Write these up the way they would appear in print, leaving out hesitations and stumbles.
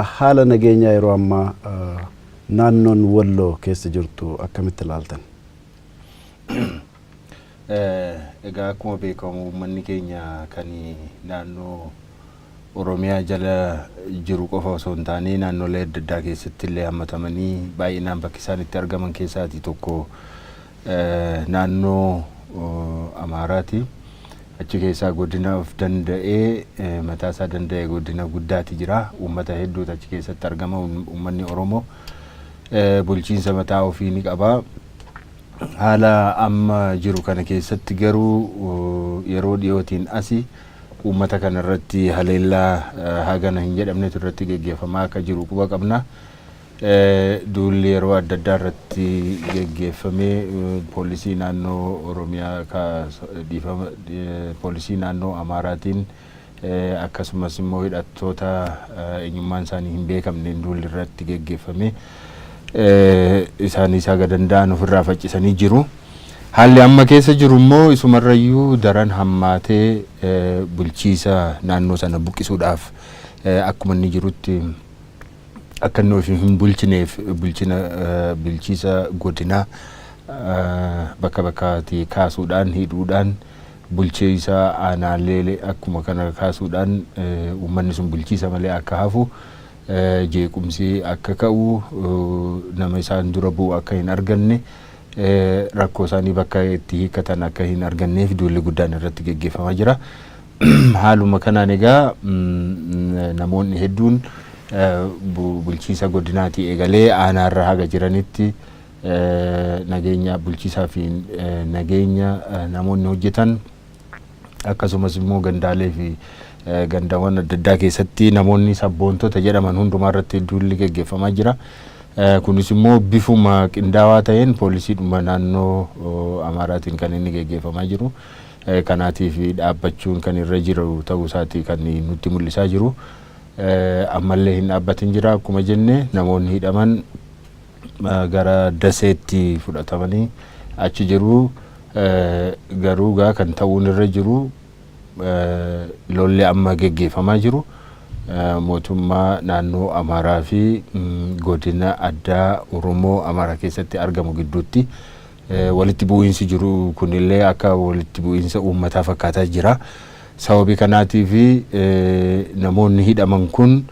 Haala nageenya yeroo ammaa naannoon Walloo keessa jirtu akkamitti ilaaltan? Egaa akkuma beekamu uummanni keenya kan naannoo Oromiyaa jala jiru qofa osoo hin taane naannolee adda addaa keessatti illee hammatamanii baay'inaan bakki isaan itti argaman keessaati tokko naannoo Amaaraati. Achi keessaa godina of danda'ee mataa isaa danda'e godina guddaati jira. Uummata hedduutu achi keessatti argama. Uummanni Oromoo bulchiinsa mataa ofii ni qaba. Haala amma jiru kana keessatti garuu yeroo dhiyootiin asi uummata kana irratti haleellaa hagana hin jedhamnetu irratti geggeeffamaa akka jiru quba qabna. Duulli yeroo adda addaa irratti geggeeffamee poolisii naannoo Oromiyaa poolisii naannoo Amaaraatiin akkasumas immoo hidhattoota eenyummaan isaanii hin beekamneen duulli irratti geggeeffamee isaanis haga danda'an ofirraa faccisanii jiru. Haalli amma keessa jiru immoo isumarrayyuu daran hammaatee bulchiisa naannoo sana buqqisuudhaaf akkuma inni jirutti akka inni ofii hin bulchineef bulchiisa godinaa bakka bakkaatti kaasuudhaan hidhuudhaan bulchiisa aanaalee akkuma kana kaasuudhaan uummanni sun bulchiisa malee akka hafu jeequmsi akka ka'u nama isaan dura bu'u akka hin arganne rakkoo isaanii bakka itti hiikkatan akka hin arganneef duulli guddaan irratti geggeeffamaa jira. Haaluma kanaan egaa namoonni hedduun bulchiisa godinaati eegalee aanaarra haga jiranitti nageenya bulchiisaa fi nageenya namoonni hojjetan akkasumas immoo gandaalee fi gandawwan adda addaa keessatti namoonni sabboontota jedhaman hundumaa irratti duulli geggeeffamaa jira. Kunis immoo bifuma qindaawaa ta'een poolisiidhuma naannoo Amaaraatiin kan inni geggeeffamaa jiru. Kanaatiif dhaabbachuun kan irra jiru ta'uu isaati kan nutti mul'isaa jiru. Ammallee hin dhaabbatin jira akkuma jenne namoonni hidhaman gara daseetti fudhatamanii achi jiru. Garuu gaa kan ta'uun irra jiru lolli amma geggeeffamaa jiru mootummaa naannoo Amaaraa fi godina addaa Oromoo Amaaraa keessatti argamu gidduutti walitti bu'iinsi jiru kunillee akka walitti bu'iinsa uummataa fakkaataa jira. Sababii kanaatiif namoonni hidhaman kun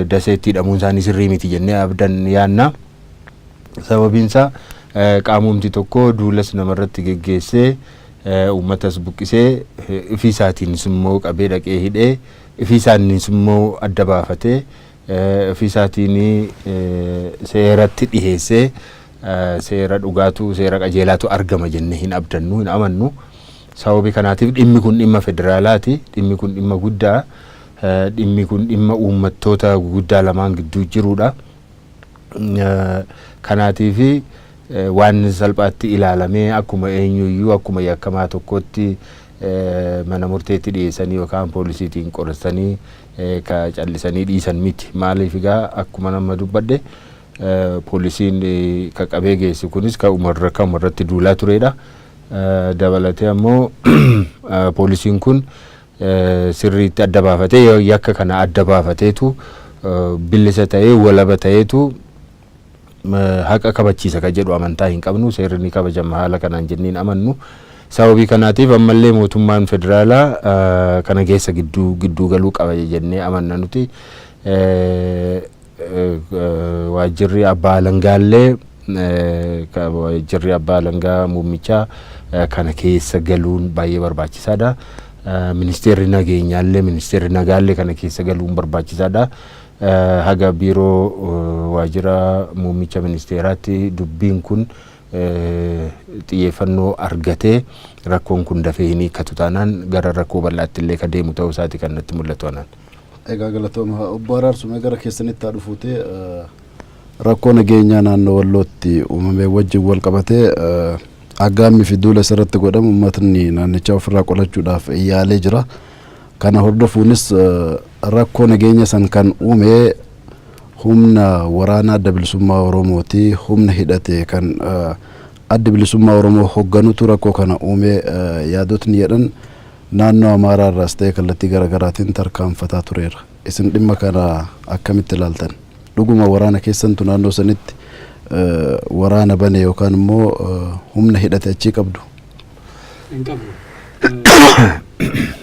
daseetti hidhamuun isaanii sirrii miti jennee abdan yaanna. Sababiinsa qaamumti tokko duulas namarratti geggeessee uummatas buqqisee ofii isaatiinis immoo qabee dhaqee hidhee ofii isaaniis immoo adda baafatee ofii isaatiin seeratti dhiheessee seera dhugaatu seera qajeelaatu argama jennee hin abdannu hin amannu. Sababii kanaatiif dhimmi kun dhimma federaalaati. Dhimmi kun dhimma guddaa. Dhimmi kun dhimma uummattoota guddaa lamaan gidduu jirudha. Kanaatiif waan salphaatti ilaalamee akkuma eenyuyyuu akkuma yakkamaa tokkotti mana murteetti dhiyeessanii yookaan poolisiitiin qoratsanii ka callisanii dhiisan miti. Maaliif egaa akkuma nama dubbadde poolisiin ka qabee geessu kunis ka umarratti duulaa turedha. Dabalatee ammoo poolisiin kun sirriitti adda baafatee yakka kana adda baafateetu bilisa ta'ee walaba ta'eetu haqa kabachiisa ka jedhu amantaa hin qabnu. Seerri ni kabajama haala kanaan jenniin amannu. Sababii kanaatiif ammallee mootummaan federaalaa kana keessa gidduu galuu qaba jennee amanna nuti. Waajjirri abbaa alangaallee waajjirri abbaa alangaa muummichaa kana keessa galuun baay'ee barbaachisaadha. Ministeerri nageenyaallee ministeerri nagaallee kana keessa galuun barbaachisaadha. Haga biiroo waajjira muummicha ministeeraatti dubbiin kun xiyyeeffannoo argatee rakkoon kun dafee hin hiikkatu taanaan gara rakkoo bal'aatti illee ka deemu ta'uu isaati kan natti mul'atu anaan. Egaa galatooma obbo Araarsumee gara keessanitti dhufutee rakkoo nageenyaa naannoo Wallootti uumamee wajjin wal qabatee aggaammi fi duula isarratti godhamu uummatni naannichaa ofirraa qolachuudhaaf yaalee jira. Kana hordofuunis rakkoo nageenya san kan uume humna waraanaa adda bilisummaa Oromooti. Humna hidhate kan adda bilisummaa Oromoo hoogganutu rakkoo kana uume yaadotni jedhan naannoo Amaaraarraas ta'e kallattii garaagaraatiin tarkaanfataa tureera. isin dhimma kana akkamitti ilaaltan? Dhuguma waraana keessantu naannoo sanitti waraana bane yookaan immoo humna hidhate achii qabdu? Hin qabnu.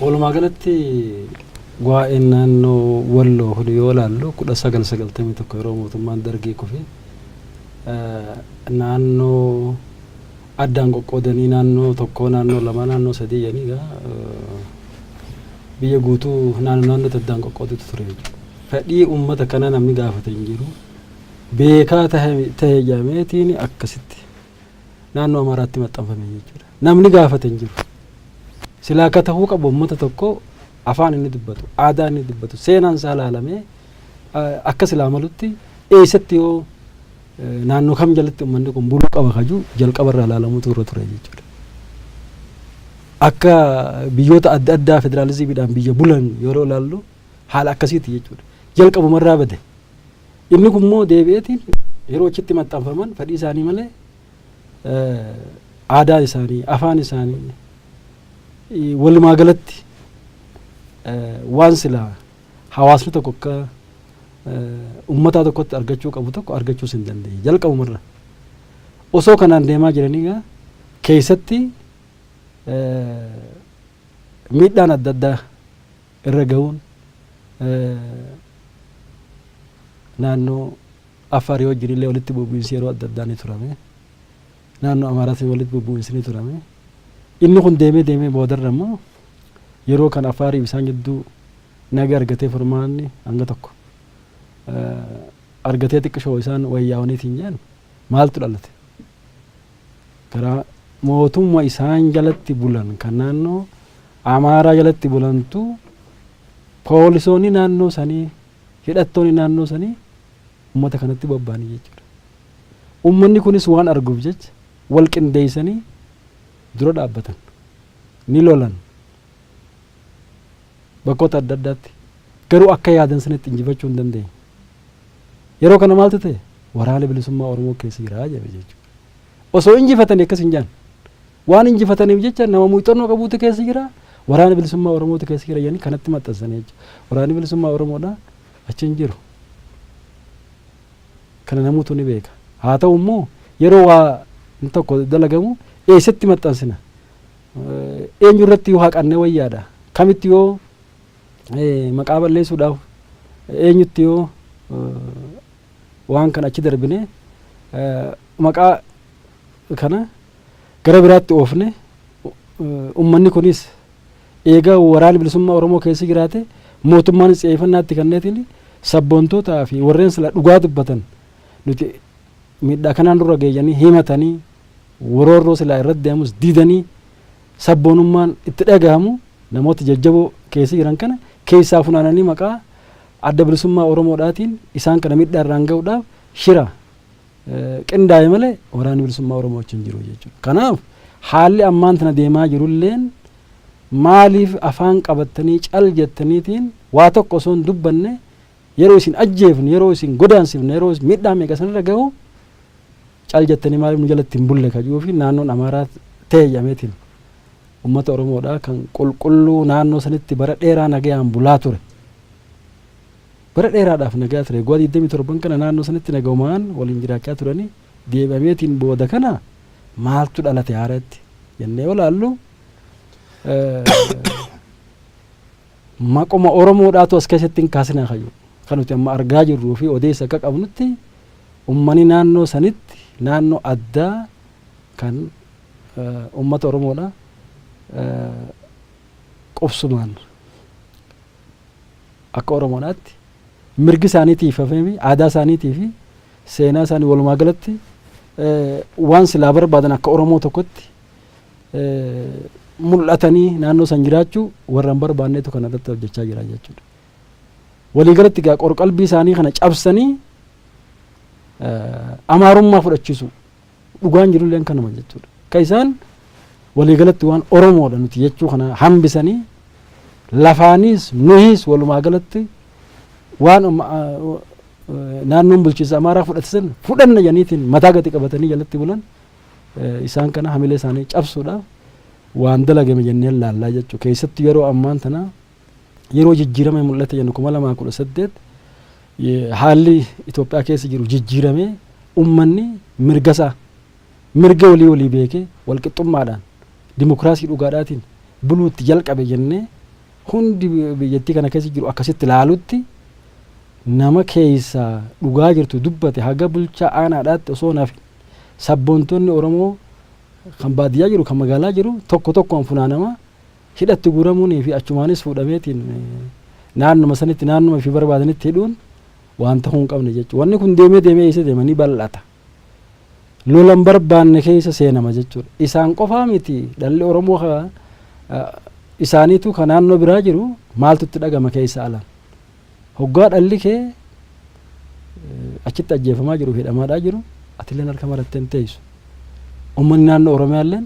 Walumaa galatti waa'een naannoo Walloo hunda yoo ilaallu 1991 yeroo mootummaan Dargii kufe naannoo addaan qoqqoodanii naannoo tokko naannoo lama naannoo sadii jedhanii biyya guutuu naannoo addaan qoqqoodutu ture jechuudha. Fedhii uummata kana namni gaafate hin jiru. Beekaa ta'e jaameetiin akkasitti naannoo Amaaraatti maxxanfame jechuudha. Namni gaafate hin jiru. Silaa akka ta'uu qabu uummata tokko afaan inni dubbatu, aadaa inni dubbatu, seenaan isaa ilaalamee akka silaa malutti eessatti yoo naannoo kam jalatti uummanni kun buluu qaba kaju jalqabarraa ilaalamuutu irra ture jechuudha. Akka biyyoota adda addaa federaalizimiidhaan biyya bulan yeroo ilaallu haala akkasiiti jechuudha. Jalqabumarraa bade. Inni kun immoo deebi'eetiin yeroo achitti maxxanfaman fedhii isaanii malee aadaa isaanii, afaan isaanii walumaa galatti waan silaa hawaasni tokko akka uummataa tokkotti argachuu qabu tokko argachuus hin dandeenye jalqabumarra. Osoo kanaan deemaa jiranii keessatti miidhaan adda addaa irra gahuun naannoo Afaarii wajjin illee walitti bubu'insi yeroo adda addaa ni turame. Naannoo Amaaraatiin walitti bubu'insi ni turame. Inni kun deemee boodarra immoo yeroo kan Afaarii isaan jidduu naga argatee furmaanni hanga tokko argatee xiqqishoo isaan wayyaawaniitiin jedhan maaltu dhalate? Karaa mootummaa isaan jalatti bulan kan naannoo Amaaraa jalatti bulantu poolisoonni naannoo sanii hidhattoonni naannoo sanii uummata kanatti bobba'anii jechuudha. Uummanni kunis waan arguuf jecha wal qindeessanii dura dhaabbatan ni lolan bakkoota adda addaatti garuu akka yaadan sanitti injifachuu hin dandeenye. Yeroo kana maaltu ta'e waraana bilisummaa Oromoo keessa jira jedhe jechuudha. Osoo injifatanii akkas hin jaan waan injifataniif jecha nama muuxannoo qabuutu keessa jira waraana bilisummaa Oromootu keessa jira jedhanii kanatti maxxansanii jechuudha. Waraanni bilisummaa Oromoodha achi hin jiru. Kana namuutu ni beeka. Haa ta'u immoo yeroo waa tokko dalagamu eessatti maxxansina? Eenyu irratti yoo haqannee wayyaadha? Kamitti yoo maqaa balleessuudhaaf eenyutti yoo waan kana achi darbine maqaa kana gara biraatti oofne uummanni kunis eegaa waraana bilisummaa Oromoo keessa jiraate mootummaan xiyyeeffannaatti kenneetiin sabboontootaa fi warreen sila dhugaa dubbatan nuti miidhaa kanaan dura geeyyanii himatanii woroorroo silaa irratti deemus diidanii sabboonummaan itti dhagahamu namoota jajjaboo keessa jiran kana keessaa funaananii maqaa adda bilisummaa Oromoodhaatiin isaan kana miidhaa irraan gahuudhaaf shira qindaa'e malee waraanni bilisummaa Oromoo wajjin jiru jechuudha. Kanaaf haalli ammaan tana deemaa jirulleen maaliif afaan qabattanii cal jettaniitiin waa tokko osoo hin dubbanne yeroo isin ajjeefne yeroo isin godaansifne yeroo miidhaa meeqa sanirra gahu cal jettanii maaliif nu jalatti hin bulle kajuu fi naannoon Amaaraa ta'e jedhameetiin uummata Oromoodhaa kan qulqulluu naannoo sanitti bara dheeraa nagayaan bulaa ture. Bara dheeraadhaaf nagaa ture. Guyyaa 27 kana naannoo sanitti nagaumaan waliin jiraachaa turanii deebi'ameetiin booda kana maaltu dhalate haaratti jennee olaallu maquma Oromoodhaatu as keessatti hin kaasina kayu kan nuti amma argaa jirruu fi odeessa akka qabnutti uummanni naannoo sanitti naannoo addaa kan uummata Oromoodha qobsumaan akka Oromoodhaatti mirgi isaaniitiif hafeemi aadaa isaaniitii fi seenaa isaanii walumaa galatti waan silaa barbaadan akka Oromoo tokkotti mul'atanii naannoo san jiraachuu warran barbaanneetu kana irratti hojjechaa jira jechuudha. Walii galatti gaa qorqalbii isaanii kana cabsanii Amaarummaa fudhachiisu dhugaan jirulleen kanuma jechuudha. Ka isaan walii galatti waan Oromoodha nuti jechuu kana hambisanii lafaanis nuhis walumaa galatti waan naannoon bulchiinsa Amaaraa fudhatisan fudhanna janiitiin mataa gadi qabatanii jalatti bulan isaan kana hamilee isaanii cabsuudhaaf waan dalagame jennee laallaa jechuudha. Keessatti yeroo ammaan tana yeroo jijjiirame mul'ate jennu 2018 haalli Itoophiyaa keessa jiru jijjiirame ummanni mirga walii beekee walqixxummaadhaan dimokiraasii dhugaadhaatiin buluutti jalqabe jennee hundi biyyattii kana keessa jiru akkasitti ilaalutti nama keessa dhugaa jirtu dubbate haga bulchaa aanaadhaatti osoo naaf sabboontonni Oromoo kan baadiyyaa jiru kan magaalaa jiru tokkoon funaanama hidhatti guuramuunii fi achumaanis fuudhameetiin naannuma sanitti naannuma fi barbaadanitti hidhuun waan ta'uu hin qabne jechuudha. Wanni kun deemee isa deemanii bal'ata. Lolan barbaanne keessa seenama jechuudha. Isaan qofaa miti dhalli Oromoo isaaniitu kan naannoo biraa jiru maaltu itti dhagama keessa alan. Hoggaa dhalli kee achitti ajjeefamaa jiru hidhamaadhaa jiru atilleen harka maratteen teessu. Uummanni naannoo Oromiyaalleen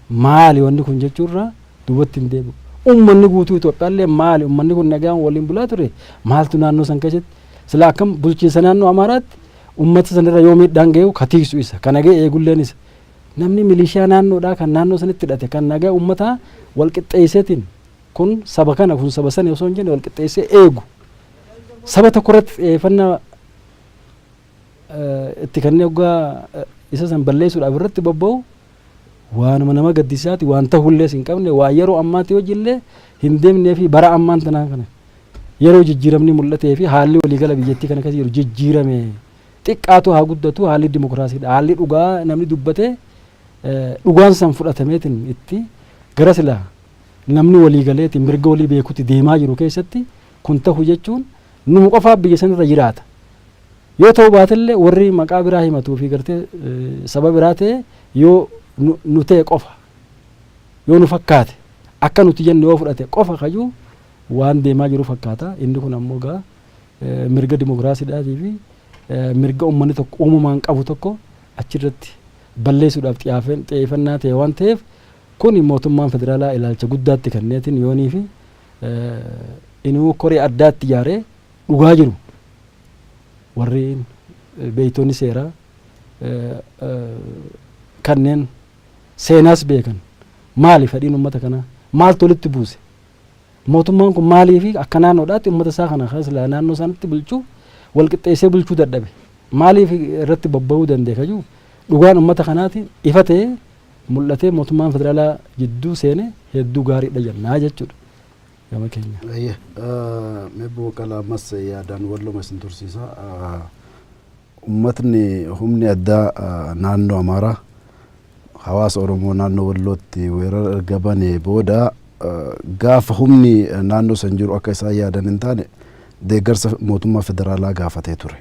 maali wanni kun jechuurraa duubatti hin deebi'u. Uummanni guutuu Itoophiyaallee maali uummanni kun nagaan waliin bulaa ture maaltu naannoo san keessatti sila akkam bulchiinsa naannoo Amaaraatti uummata sanirra yoo miidhaan ga'u katiisu isa kan nagee eegulleen isa namni milishaa naannoodhaa kan naannoo sanitti hidhate kan nagaa uummataa walqixxeesseetiin kun saba kana kun saba sana osoo hin jenne walqixxeessee eegu saba tokkorratti xiyyeeffannaa itti kanneen hoggaa isa san balleessuudhaaf irratti bobba'u waanuma nama gaddisiisaati waan ta'ullee hin qabne waa yeroo ammaatti hojiillee hin deemnee fi bara ammaan tanaa kana yeroo jijjiiramni mul'atee fi haalli waliigala biyyattii kana keessa jiru jijjiirame xiqqaatu haa guddatu haalli dimokiraasiidha haalli dhugaa namni dubbatee dhugaan san fudhatameetiin itti gara silaa namni waliigaleetiin mirga walii beekutti deemaa jiru keessatti kun ta'u jechuun nu qofaa biyya sanirra jiraata. Yoo ta'u baatillee warri maqaa biraa himatuu fi gartee saba biraa ta'e yoo nu ta'e qofa yoo nu fakkaate akka nuti jenne yoo fudhate qofa kayyuu waan deemaa jiru fakkaata. Inni kun ammoo gaa mirga dimokiraasiidhaatii fi mirga uummanni tokko uumamaan qabu tokko achirratti balleessuudhaaf xiyyeeffannaa ta'e waan ta'eef kun mootummaan federaalaa ilaalcha guddaatti kenneetiin yoonii fi inuu koree addaatti ijaaree dhugaa jiru warri beeytoonni seeraa kanneen seenaas beekan maali fedhiin uummata kanaa maaltu walitti buuse mootummaan kun maalii fi akka naannoodhaatti uummata isaa kana kaasila naannoo isaanitti bulchuu walqixxeessee bulchuu dadhabe maaliif irratti bobba'uu dandeekaju dhugaan uummata kanaati ifa ta'ee mul'atee mootummaan federaalaa jidduu seene hedduu gaariidha jennaa jechuudha gama keenya. Meebbo Qalaamas yaadaan walluma isin tursiisa. Uummatni humni addaa naannoo Amaaraa hawaasa Oromoo naannoo Wallootti weerara erga banee booda gaafa humni naannoo san jiru akka isaan yaadan hin taane deeggarsa mootummaa federaalaa gaafatee ture.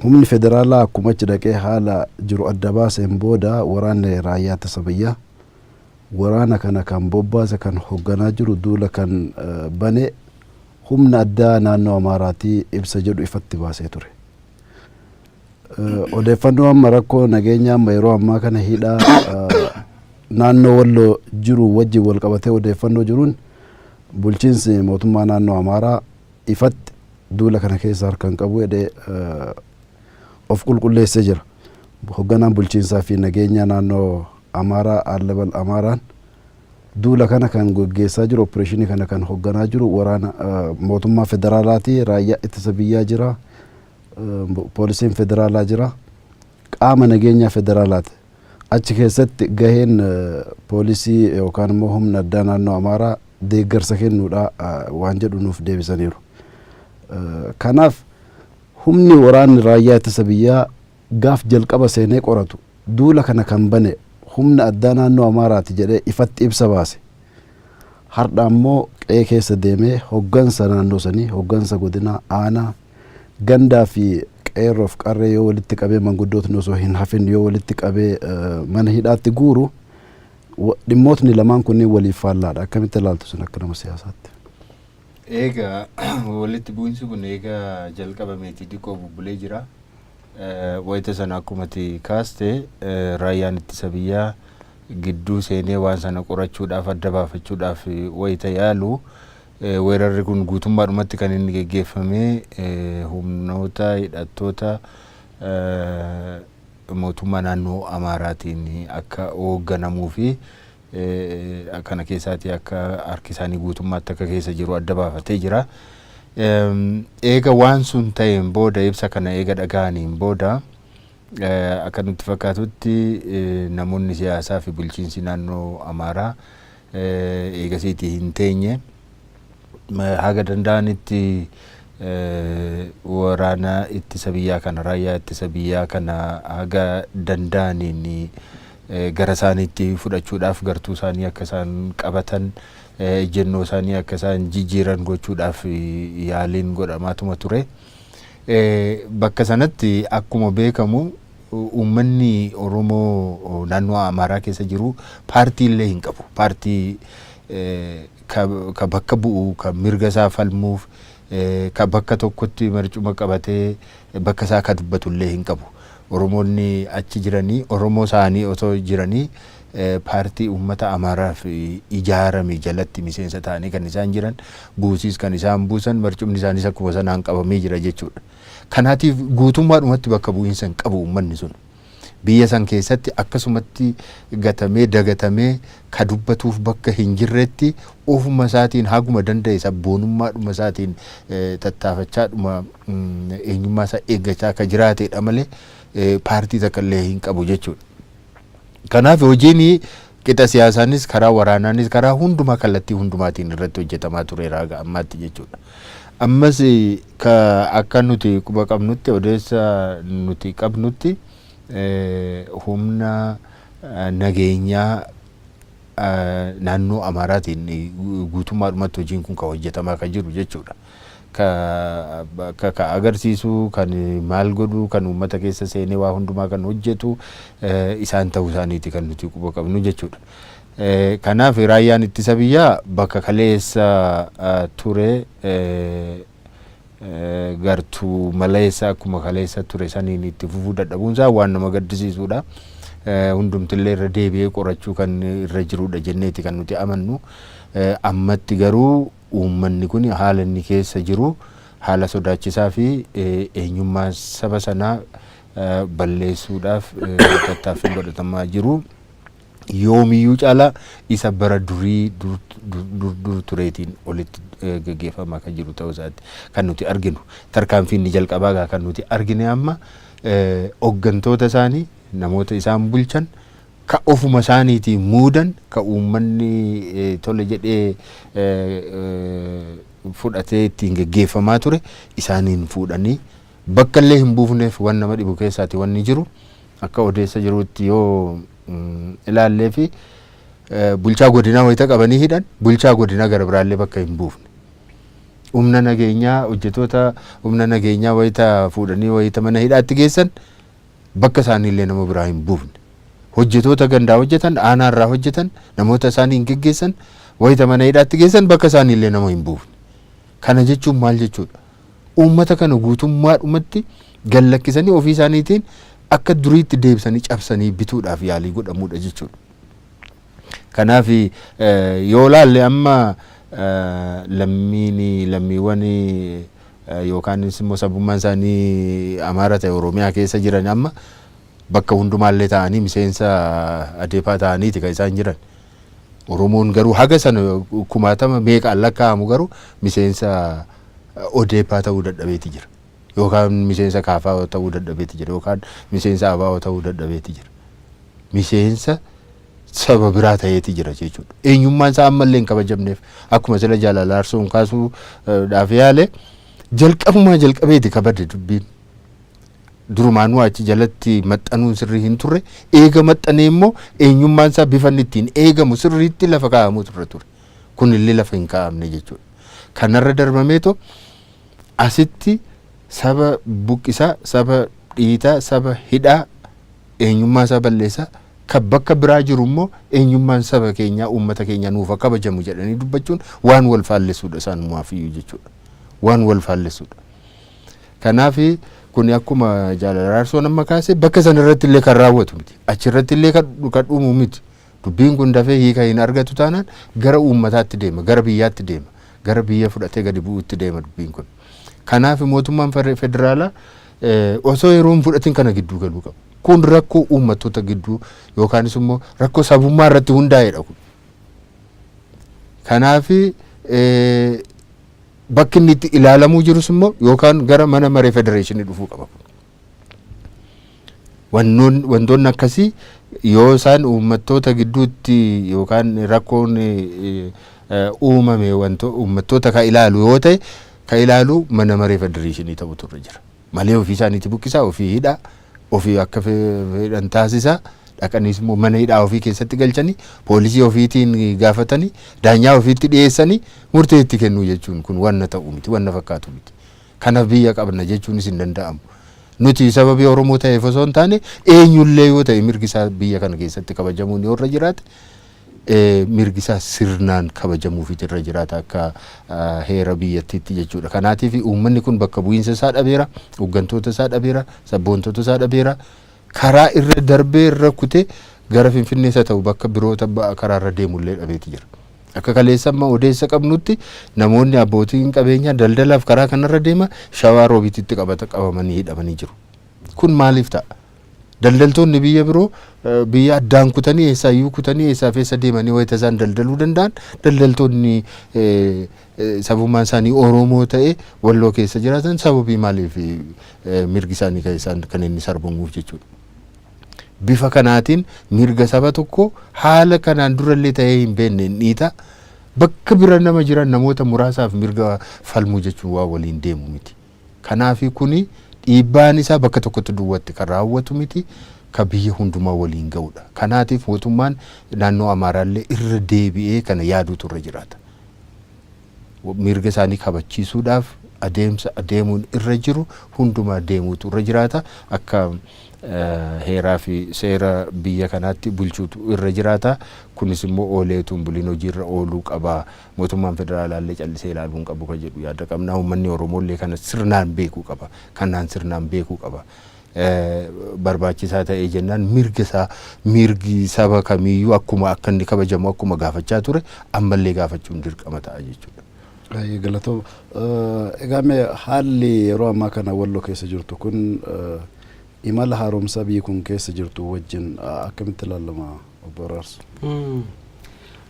Humni federaalaa akkuma achi dhaqee haala jiru adda baaseen booda waraanni raayyaa ittisa biyyaa waraana kana kan bobbaase kan hoogganaa jiru duula kan bane humna addaa naannoo Amaaraatii ibsa jedhu ifatti baasee ture. Odeeffannoo amma rakkoo nageenyaa amma yeroo ammaa kana hidhaa naannoo Walloo jiru wajjin wal qabatee odeeffannoo jiruun bulchiinsi mootummaa naannoo Amaaraa ifatti duula kana keessa harkaan qabu jedhee of qulqulleessee jira. Hoogganaan bulchiinsaa fi nageenyaa naannoo Amaaraa Allabal Amaaraan duula kana kan gaggeessaa jiru opereeshinii kana kan hoogganaa jiru waraana mootummaa federaalaati raayyaa ittisa biyyaa jira poolisiin federaalaa jira qaama nageenyaa federaalaati. Achi keessatti gaheen poolisii yookaan immoo humna addaa naannoo Amaaraa deeggarsa kennuudha waan jedhu nuuf deebisaniiru. Kanaaf humni waraanni raayyaa ittisa biyyaa gaaf jalqaba seenee qoratu duula kana kan bane humna addaa naannoo Amaaraati jedhee ifatti ibsa baase. Har'a ammoo qe'ee keessa deemee hoggansa naannoo sanii hoggansa godina aanaa gandaa fi qeerroof qarree yoo walitti qabee manguddootni osoo hin hafin yoo walitti qabee mana hidhaatti guuru dhimmootni lamaan kunniin waliif faallaadha. Akkamitti ilaaltu sun akka nama siyaasaatti? Egaa walitti bu'insi kun egaa jalqabameeti xiqqoo bubbulee jira. Wayita sana akkumatti kaaste raayyaan ittisa biyyaa gidduu seenee waan sana qorachuudhaaf adda baafachuudhaaf wayita yaalu weerarri kun guutummaadhumatti kan inni geggeeffame humnoota hidhattoota mootummaa naannoo Amaaraatiin akka hoogganamuu fi kana keessaati akka harki isaanii guutummaatti akka keessa jiru adda baafatee jira. Eega waan sun ta'een booda ibsa kana eega dhaga'aniin booda akka nutti fakkaatutti namoonni siyaasaa fi bulchiinsi naannoo Amaaraa eegasiitii hin teenye haga danda'anitti waraana ittisa biyyaa kana raayyaa ittisa biyyaa kana haga danda'aniin gara isaaniitti fudhachuudhaaf gartuu isaanii akka isaan qabatan ejjennoo isaanii akka isaan jijjiiran gochuudhaaf yaaliin godhamaatuma ture. Bakka sanatti akkuma beekamu uummanni Oromoo naannoo Amaaraa keessa jiru paartii illee hin qabu. Paartii ka bakka bu'u ka mirga isaa falmuuf ka bakka tokkotti marcuma qabatee bakka isaa ka dubbatu illee hin qabu. Oromoonni achi jiranii Oromoo isaanii otoo jiranii paartii uummata Amaaraaf ijaarame jalatti miseensa ta'anii kan isaan jiran buusiis kan isaan buusan marcumni isaaniis akkuma sanaan qabamee jira jechuudha. Kanaatiif guutummaadhumatti bakka bu'iinsa hin qabu uummanni sun. Biyya san keessatti akkasumatti gatamee dagatamee ka dubbatuuf bakka hin jirretti ofuma isaatiin haguma danda'e sabboonummaadhuma isaatiin tattaafachaadhuma eenyummaa isaa eeggachaa akka jiraateedha malee paartii takka illee hin qabu jechuudha. Kanaaf hojiin qixa siyaasaanis karaa waraanaanis karaa hundumaa kallattii hundumaatiin irratti hojjetamaa tureera haga ammaatti jechuudha. Ammas akka nuti quba qabnutti odeessa nuti qabnutti humna nageenyaa naannoo Amaaraatiin guutummaadhumatti hojiin kun kan hojjetamaa kan jiru jechuudha. Ka agarsiisu kan maal godhu kan uummata keessa seenee waa hundumaa kan hojjetu isaan ta'uu isaaniiti kan nuti quba qabnu jechuudha. Kanaaf raayyaan ittisa biyyaa bakka kaleessa ture gartuu maleessa akkuma kaleessa ture saniin itti fufuu dadhabuunsaa waan nama gaddisiisuudha. Hundumtillee irra deebi'ee qorachuu kan irra jirudha jenneeti kan nuti amannu. Ammatti garuu uummanni kun haala inni keessa jiru haala sodaachisaa fi eenyummaa saba sanaa balleessuudhaaf tattaaffii godhatamaa jiru. Yoomiyyuu caalaa isa bara durii dur tureetiin olitti gaggeeffamaa kan jiru ta'uu isaati kan nuti arginu. Tarkaanfii inni jalqabaa kan nuti argine amma hooggantoota isaanii namoota isaan bulchan ka ofuma isaaniitiin muudan ka uummanni tole jedhee fudhatee ittiin gaggeeffamaa ture isaaniin fuudhanii bakka illee hin buufneef waan nama dhibu keessaati wanni jiru akka odeessa jirutti yoo ilaallee fi bulchaa godinaa wayita qabanii hidhan bulchaa godinaa gara biraallee bakka hin buufne. Humna nageenyaa hojjetoota humna nageenyaa wayita fuudhanii wayita mana hidhaatti geessan bakka isaaniillee nama biraa hin buufne. Hojjetoota gandaa hojjetan aanaarraa hojjetan namoota isaanii hin geggeessan wayita mana hidhaatti geessan bakka isaaniillee nama hin buufne. Kana jechuun maal jechuudha? Uummata kana guutummaadhumatti gallakkisanii ofii isaaniitiin akka duriitti deebisanii cabsanii bituudhaaf yaalii godhamuudha jechuudha. Kanaaf yoo laalle amma lammiiwwan yookaan immoo sabummaan isaanii Amaara ta'e Oromiyaa keessa jiran amma bakka hundumaallee ta'anii miseensa adeepaa ta'aniiti kan isaan jiran. Oromoon garuu haga sana kumaatama meeqaan lakkaa'amu garuu miseensa odeepaa ta'uu dadhabeeti jira. Yookaan miseensa kaafaa ta'uu dadhabeeti jira yookaan miseensa abaa ta'uu dadhabeeti jira. Miseensa saba biraa ta'eeti jira jechuudha. Eenyummaan isaa ammallee hin kabajamneef akkuma sila jaalala arsuun kaasuu dhaaf yaale jalqabumaa jalqabeeti kabadde dubbiin. Durumaanuu achi jalatti maxxanuun sirrii hin turre eega maxxanee immoo eenyummaan isaa bifanni ittiin eegamu sirriitti lafa kaa'amuu turre ture. Kun illee lafa hin kaa'amne jechuudha. Kanarra darbameetoo asitti saba buqqisaa, saba dhiitaa, saba hidhaa eenyummaa isaa balleessaa kan bakka biraa jiru immoo eenyummaan saba keenyaa uummata keenya nuuf kabajamu jedhanii dubbachuun waan wal faallessuudha isaanumaafiyyu jechuudha. Waan wal faallessuudha. Kanaaf kun akkuma jaalala arsoon amma kaase bakka sana irratti illee kan raawwatu miti. Achi irratti illee kan dhuumu miti. Dubbiin kun dafee hiika hin argatu taanaan gara uummataatti deema, gara biyyaatti deema, gara biyya fudhatee gadi bu'uutti deema dubbiin kun. Kanaaf mootummaan federaalaa osoo yeroo hin fudhatin kana gidduu galuu qabu. kun rakkoo uummattoota gidduu yookaanis immoo rakkoo sabummaa irratti hundaa'edha kun. Kanaaf bakki inni itti ilaalamuu jirus immoo yookaan gara mana maree federeeshinii dhufuu qaba. Wantoonni akkasii yoo isaan uummattoota gidduutti yookaan rakkoon uumame uummattoota ka ilaalu yoo ta'e ka ilaalu mana maree federeeshinii ta'utu irra jira. Malee ofii isaaniitti buqqisaa, ofii hidhaa, ofii akka fedhan taasisaa, dhaqaniis immoo mana hidhaa ofii keessatti galchanii poolisii ofiitiin gaafatanii daanyaa ofiitti dhiyeessanii murtee itti kennuu jechuun kun wanna ta'u miti, wanna fakkaatu miti. Kanaaf biyya qabna jechuunis hin danda'amu. Nuti sababii Oromoo ta'eef osoo hin taane eenyullee yoo ta'e mirgi isaa biyya kana keessatti kabajamuun yoo irra jiraate mirgi isaa sirnaan kabajamuufiitu irra jiraata akka heera biyyattiitti jechuudha. Kanaatiif uummanni kun bakka bu'iinsa isaa dhabeera, hooggantoota isaa dhabeera, sabboontoota isaa dhabeera. Karaa irra darbee irra kutee gara Finfinnee isa ta'u bakka biroota karaa irra deemullee dhabeeti jira. Akka kaleessa amma odeessa qabnutti namoonni abbootiin qabeenyaa daldalaaf karaa kanarra deema Shawaa Roobiititti qabamanii hidhamanii jiru. Kun maaliif ta'a? Daldaltoonni biyya biroo biyya addaan kutanii eessaayyuu kutanii eessaaf eessa deemanii wayita isaan daldaluu danda'an daldaltoonni sabummaan isaanii Oromoo ta'e Walloo keessa jiraatan sababii maaliif mirgi isaanii kan inni sarbamuuf jechuudha. Bifa kanaatiin mirga saba tokko haala kanaan durallee ta'ee hin beekne dhiita bakka bira nama jiran namoota muraasaaf mirga falmuu jechuun waa waliin deemu miti. Kanaaf kuni dhiibbaan isaa bakka tokkotti duwwaatti kan raawwatu miti, ka biyya hundumaa waliin ga'udha. Kanaatiif mootummaan naannoo Amaaraallee irra deebi'ee kana yaaduutu irra jiraata. Mirga isaanii kabachiisuudhaaf adeemuun irra jiru hundumaa deemuutu irra jiraata. Akka heeraa fi seera biyya kanaatti bulchuutu irra jiraata. Kunis immoo ooleetuun buliin hojiirra ooluu qaba. Mootummaan federaalaallee callisee ilaaluu hin qabu kan jedhu yaada qabna. Uummanni Oromoollee kana sirnaan beekuu qaba. Kanaan sirnaan beekuu qaba. Barbaachisaa ta'ee jennaan mirgi saba kamiyyuu akka inni kabajamu akkuma gaafachaa ture ammallee gaafachuun dirqama ta'a jechuudha. Galatooma. Egaa haalli yeroo ammaa kana Walloo keessa jirtu kun imala haaromsaa biyyi kun keessa jirtu wajjin akkamitti ilaalama obbo Araarsu?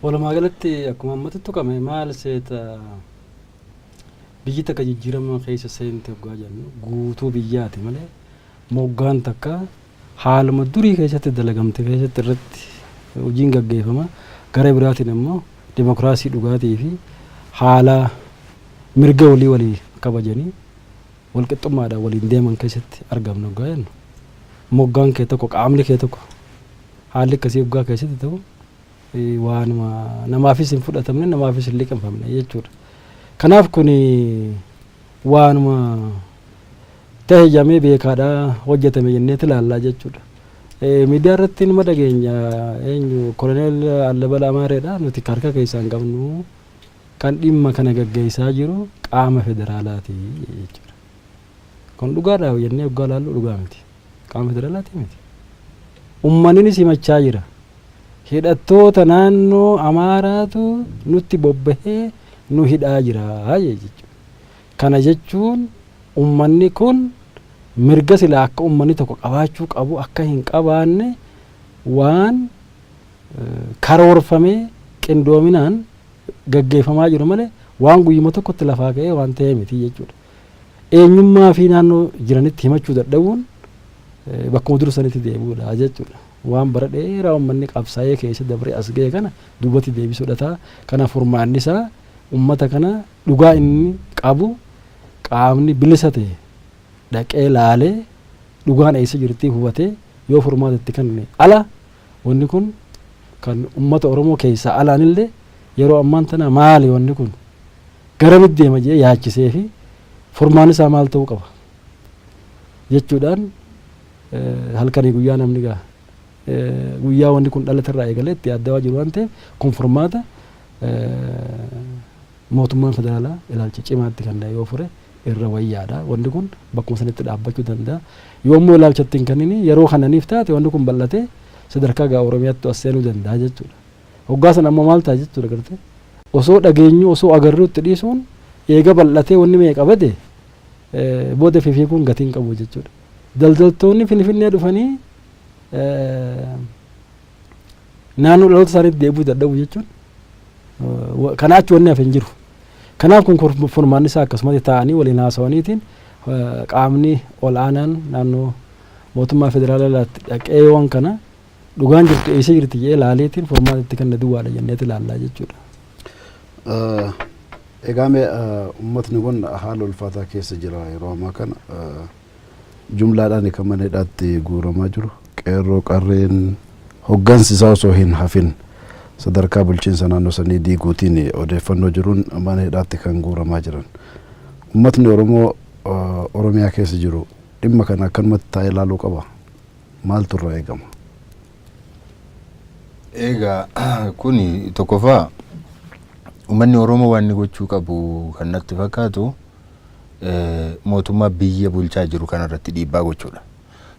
Walumaa galatti akkuma ammatti tuqame maal seeta biyyi takka jijjiirama keessa seente hoggaa jennu guutuu biyyaati malee moggaan takka haaluma durii keessatti dalagamte keessatti irratti hojiin gaggeeffama. Gara biraatiin immoo dimokiraasii dhugaatii fi haala mirga walii kabajanii walqixxummaadhaan waliin deeman keessatti argamna hoggaa jennu. Moggaan kee tokko qaamni kee tokko haalli akkasii hoggaa keessatti ta'u waanuma namaafis hin fudhatamne namaafis hin liqinfamne jechuudha. Kanaaf kun waanuma ta'e jamee beekaadhaa hojjetame jennee ilaallaa jechuudha. Miidiyaa irratti nima dhageenya eenyu Koloneel Allabala Amaareedha nuti harka keessaa hin qabnu kan dhimma kana gaggeessaa jiru qaama federaalaati jechuudha. Kun dhugaadhaa jennee hoggaa ilaallu dhugaa miti. Qaama federaalaati miti. Uummanni simachaa jira. Hidhattoota naannoo Amaaraatu nutti bobbahee nu hidhaa jira jechuudha. Kana jechuun uummanni kun mirga silaa akka uummanni tokko qabaachuu qabu akka hin qabaanne waan karoorfamee qindoominaan gaggeeffamaa jiru malee waan guyyuma tokkotti lafaa ka'ee waan ta'ee miti jechuudha. Eenyummaa fi naannoo jiranitti himachuu dadhabuun bakkuma dursanitti deebi'uudha jechuudha. Waan bara dheeraa uummanni qabsaa'ee keessa dabree as ga'e kana duubatti deebisuudha ta'a. Kana furmaanni isaa uummata kana dhugaa inni qabu qaamni bilisa ta'e dhaqee laalee dhugaan eessa jirti hubatee yoo furmaatatti kenne ala wanni kun kan uummata Oromoo keessaa alaanillee yeroo ammaan tana maali wanni kun garamitti deema jedhee yaachisee fi furmaanni isaa maal ta'uu qaba jechuudhaan halkanii guyyaa namni guyyaa wanni kun dhalatarraa eegalee itti yaaddaa jiru waan ta'eef kun furmaata mootummaan federaalaa ilaalcha cimaatti kan yoo fure irra wayyaadha. Wanni kun bakkuma sanitti dhaabbachuu danda'a. Yoommoo ilaalchatti hin kennini yeroo kananiif taate wanni kun bal'atee sadarkaa gaa Oromiyaatti as seenuu danda'a jechuudha. Hoggaa sana amma maal ta'a jechuudha gartee osoo dhageenyu osoo agarruutti dhiisuun eega bal'atee wanni mee qabate booda fiikuun gatiin qabu jechuudha. Daldaltoonni Finfinnee dhufanii naannoo dhaloota isaaniitti deebi'uu dadhabu jechuun kanaa achi wanni hafe hin jiru. Kanaaf kun furmaanni isaa akkasumatti taa'anii waliin haasawaniitiin qaamni ol aanaan naannoo mootummaa federaalaatti dhaqee waan kana dhugaan jirtu eessa jirti jedhee ilaaleetiin furmaata itti kenna duwwaadha jenneeti ilaallaa jechuudha. Egaa uummatni kun haala ulfaataa keessa jira yeroo ammaa kana jumlaadhaan kan mana hidhaatti guuramaa jiru qeerroo qarreen hoggansi isaa osoo hin hafin sadarkaa bulchiinsa naannoo sanii diiguutiin odeeffannoo jiruun mana hidhaatti kan guuramaa jiran. Uummatni Oromoo Oromiyaa keessa jiru dhimma kana akkanumatti taa'ee ilaaluu qaba. Maaltu irraa eegama? Egaa kuni tokkoffaa uummanni Oromoo waan inni gochuu qabu kan natti fakkaatu mootummaa biyya bulchaa jiru kanarratti dhiibbaa gochuudha.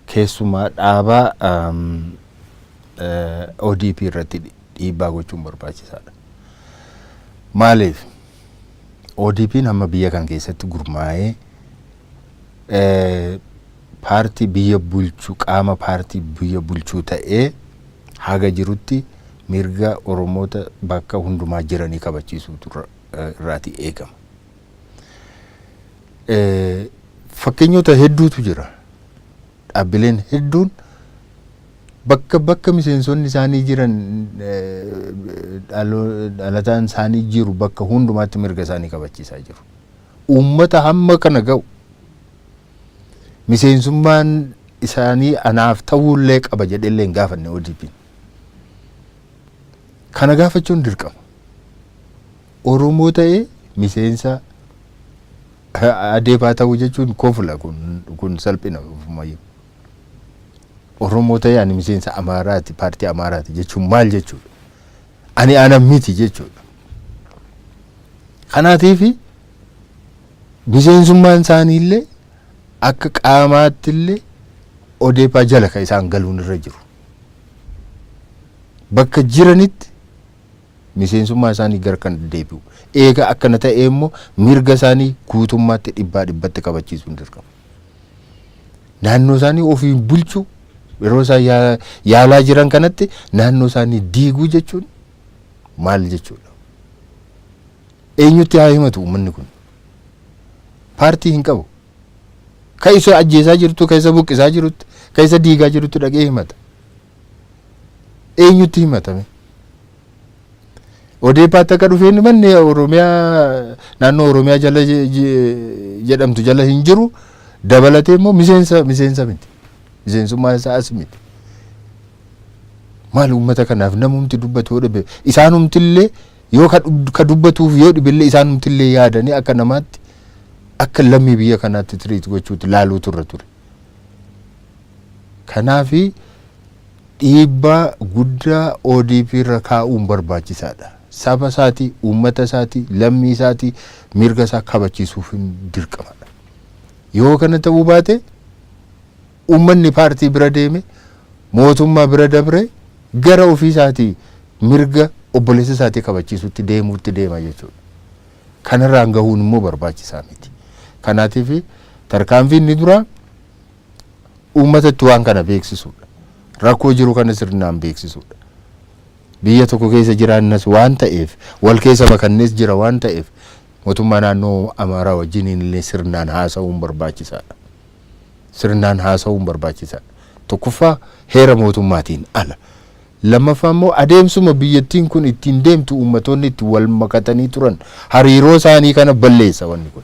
Keessumaa dhaabaa ODP irratti dhiibbaa gochuun barbaachisaadha. Maaliif ODP'n amma biyya kan keessatti gurmaa'ee paartii biyya bulchuu qaama paartii biyya bulchuu ta'ee haga jirutti mirga Oromoota bakka hundumaa jiranii kabachiisuutu irraati eegama. Fakkeenyota hedduutu jira. Dhaabbileen hedduun bakka miseensonni isaanii jiran dhalataan isaanii jiru bakka hundumaatti mirga isaanii kabachiisaa jiru. Uummata hamma kana ga'u miseensummaan isaanii anaaf ta'uullee qaba jedhellee hin gaafanne ODP. Kana gaafachuun dirqama. Oromoo ta'ee miseensa adeebaa ta'uu jechuun kofla kun salphina ofumayyuu. Oromoo ta'ee ani miseensa Amaaraati paartii Amaaraati jechuun maal jechuudha? Ani ana miti jechuudha. Kanaatiif miseensummaan isaaniillee akka qaamaattillee odeeffaa jala kan isaan galuun irra jiru. Bakka jiranitti miseensummaa isaanii gara kan deebi'u. Eega akkana ta'e immoo mirga isaanii guutummaatti dhibbatti kabachiisuun dirqama. Naannoo isaanii ofiin bulchuu yeroo isaan yaalaa jiran kanatti naannoo isaanii diiguu jechuun maal jechuudha? Eenyutti haa himatu uummanni kun? Paartii hin qabu. Kan isa ajjeesaa jirtu, kan isa buqqisaa jirtu, kan isa diigaa jirtu dhaqee himata. Eenyutti himatame? ODP'tti akka dhufeen manni Oromiyaa naannoo Oromiyaa jala jedhamtu jala hin jiru dabalatee immoo miseensa miti. Miseensummaa isaa as miti. Maal uummata kanaaf namumti dubbatu yoo dhibe isaanumtillee yoo ka dubbatuuf yoo dhibillee isaanumtillee yaadanii akka namaatti akka lammii biyya kanaatti tiriit gochuutti laaluu turre. Kanaafi dhiibbaa guddaa ODP irra kaa'uun barbaachisaadha. Saba isaatii, uummata isaatii, lammii isaatii mirga isaa kabachiisuuf dirqamadha. Yoo kana ta'uu baate uummanni paartii bira deeme mootummaa bira dabre gara ofii isaatii mirga obboleessa isaatii kabachiisuutti deema jechuudha. Kanarraan gahuun immoo barbaachisaa miti. Kanaatiif tarkaanfiin inni dura uummatatti waan kana beeksisuudha. Rakkoo jiru kana sirnaan beeksisuudha. Biyya tokko keessa jiraannas waan ta'eef wal keessa makannees jira waan ta'eef mootummaa naannoo Amaaraa wajjin illee sirnaan haasa'uun barbaachisaadha. Sirnaan haasa'uun barbaachisaadha. Tokkoffaa heera mootummaatiin ala. Lammaffaa immoo adeemsuma biyyattiin kun ittiin deemtu uummattoonni itti wal makatanii turan hariiroo isaanii kana balleessa wanni kun.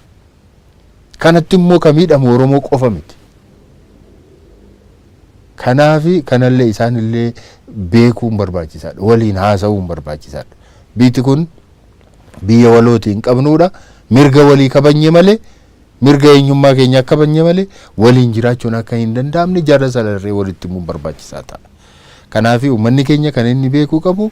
Kanatti immoo ka miidhamu Oromoo qofa miti. Kanaafi kanallee isaanillee beekuun barbaachisaadha. Waliin haasa'uun barbaachisaadha. Biyyi kun biyya walootiin qabnuudha. Mirga walii kabanye malee mirga eenyummaa keenya kabanye malee waliin jiraachuun akka hin danda'amne jarra salarree walitti himuun barbaachisaa ta'a. Kanaafi uummanni keenya kan inni beekuu qabu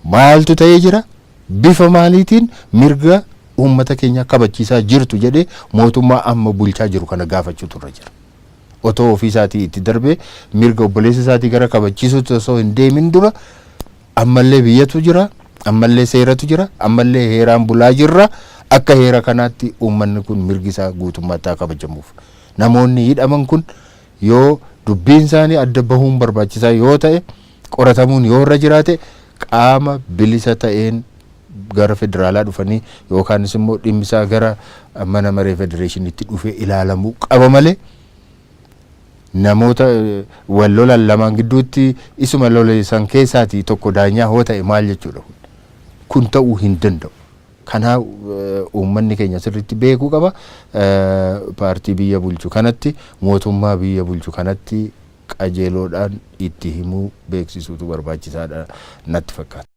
maaltu ta'ee jira? Bifa maaliitiin mirga uummata keenya kabachiisaa jirtu jedhee mootummaa amma bulchaa jiru kana gaafachuutu irra jira. Otoo ofii isaatii itti darbee mirga obboleessa isaatii gara kabachiisuutti osoo hin deemin dura ammallee biyyatu jira, ammallee seeratu jira, ammallee heeraan bulaa jirra. Akka heera kanaatti uummanni kun mirgi isaa guutummaatti kabajamuuf. Namoonni hidhaman kun yoo dubbiin isaanii adda bahuun barbaachisaa yoo ta'e qoratamuun yoo irra jiraate qaama bilisa ta'een gara federaalaa dhufanii yookaanis immoo dhimmisaa gara mana maree federeeshiniitti dhufee ilaalamuu qaba malee namoota wal lolan lamaan gidduutti isuma loleessan keessaatii tokko daanyaa hoo ta'e maal jechuudha. Kun ta'uu hin danda'u. Kanaaf uummanni keenya sirriitti beekuu qaba. Paartii biyya bulchu kanatti mootummaa biyya bulchu kanatti qajeeloodhaan itti himuu beeksisuutu barbaachisaadha natti fakkaata.